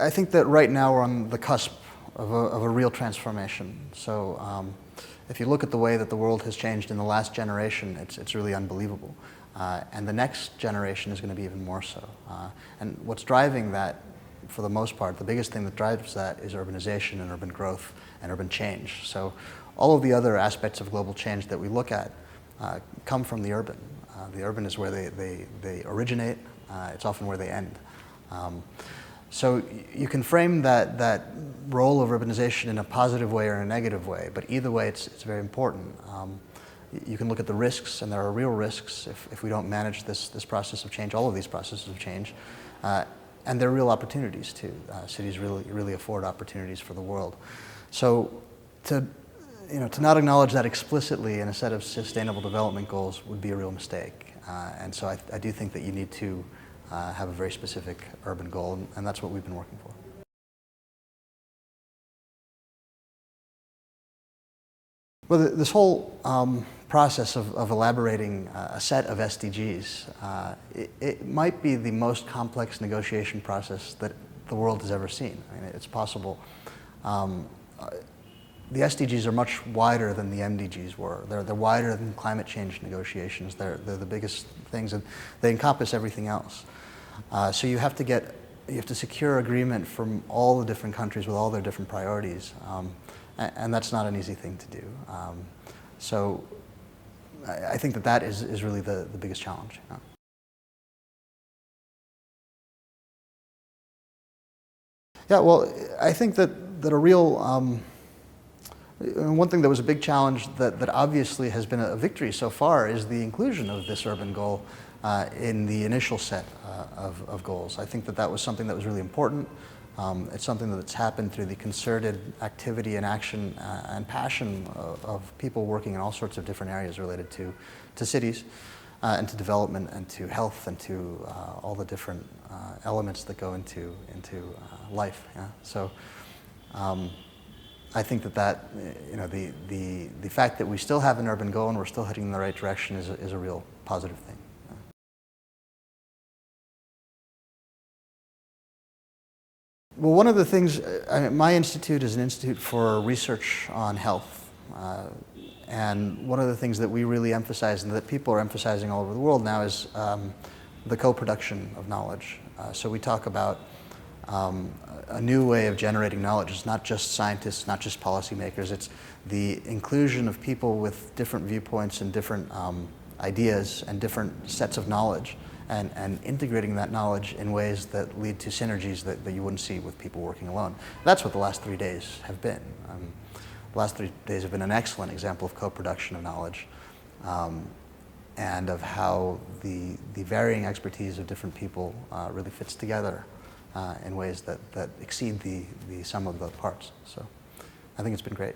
I think that right now we're on the cusp of a real transformation. So if you look at the way that the world has changed in the last generation, it's really unbelievable. And the next generation is going to be even more so. And what's driving that, for the most part, the biggest thing that drives that is urbanization and urban growth and urban change. So all of the other aspects of global change that we look at come from the urban. The urban is where they originate. It's often where they end. So you can frame that role of urbanization in a positive way or in a negative way, but either way it's very important. You can look at the risks, and there are real risks if we don't manage this process of change, all of these processes of change, and there are real opportunities too. Cities really afford opportunities for the world. So to not acknowledge that explicitly in a set of sustainable development goals would be a real mistake. And so I do think that you need to have a very specific urban goal, and that's what we've been working for. Well, this whole process of elaborating a set of SDGs, it might be the most complex negotiation process that the world has ever seen. I mean, it's possible. The SDGs are much wider than the MDGs were. They're wider than climate change negotiations. They're the biggest things, and they encompass everything else. So you have to secure agreement from all the different countries with all their different priorities, and that's not an easy thing to do. So I think that is really the biggest challenge. Yeah, well, I think that a real one thing that was a big challenge that obviously has been a victory so far is the inclusion of this urban goal in the initial set of goals. I think that was something that was really important. It's something that's happened through the concerted activity and action and passion of people working in all sorts of different areas related to cities and to development and to health and to all the different elements that go into life. Yeah? So I think that the fact that we still have an urban goal and we're still heading in the right direction is a real positive thing. Well, one of the things, my institute is an institute for research on health. And one of the things that we really emphasize and that people are emphasizing all over the world now is the co-production of knowledge. So we talk about a new way of generating knowledge. It's not just scientists, not just policymakers. It's the inclusion of people with different viewpoints and different ideas and different sets of knowledge, and integrating that knowledge in ways that lead to synergies that you wouldn't see with people working alone. That's what the last 3 days have been. The last 3 days have been an excellent example of co-production of knowledge and of how the varying expertise of different people really fits together in ways that exceed the sum of the parts. So I think it's been great.